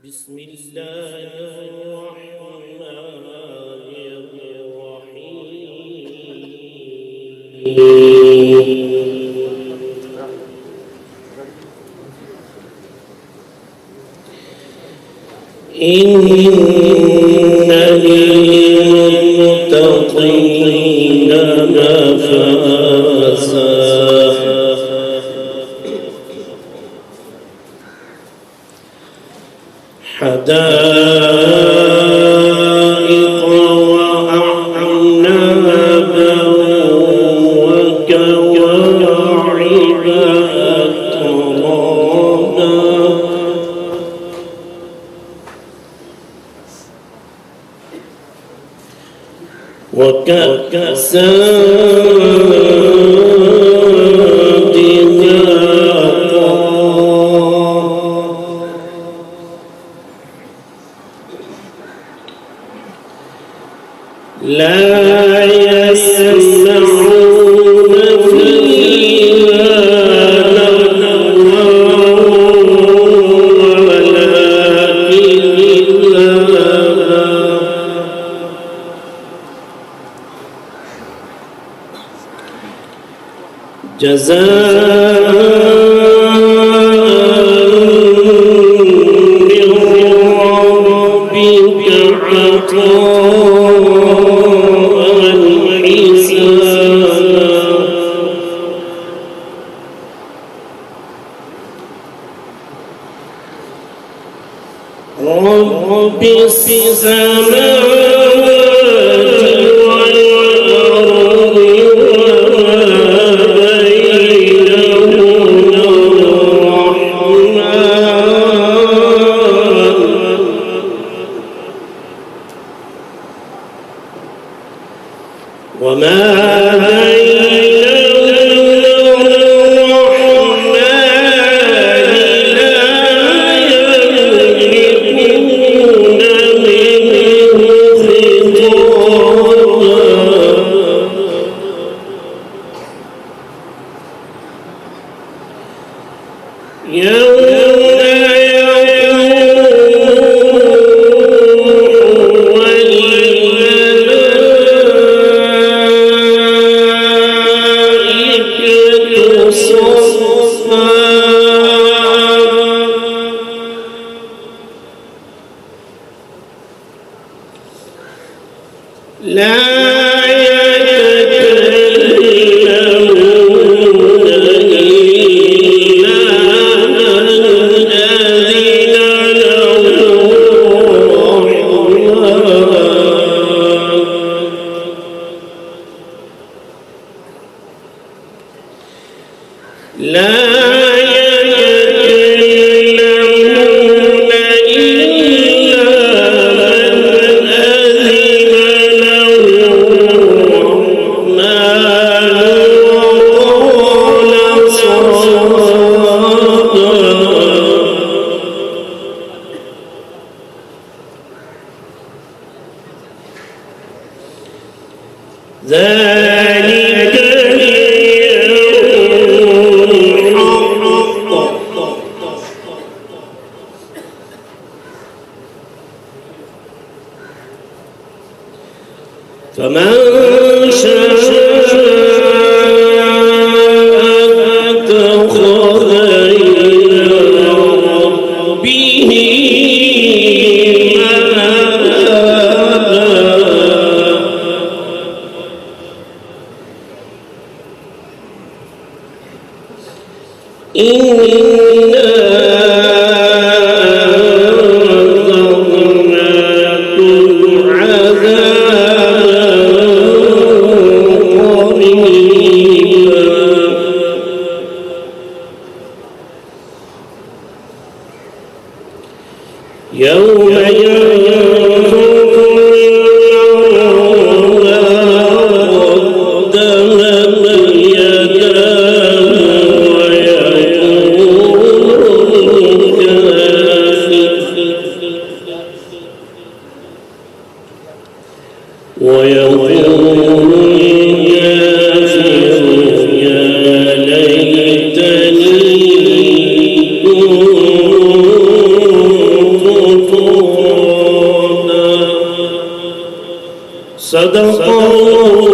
بسم الله الرحمن الرحيم إن للمتقين مفازا حدائق وأعنابا وكواعب أترابا وكأسا لا يسمعون فيها لغوا ولا كذابا جزاء من ربك عطاء حسابا رب السماوات والأرض وما بينهما الرحمن وما ذلك اليوم الحق فمن شاء اتخذ إلى ربه إنا أنذرناكم عذابا قريبا يوم ينظر المرء ما قدمت يداه ويقول الكافر ويقول الكافر يا ليتني كنت ترابا. صدق الله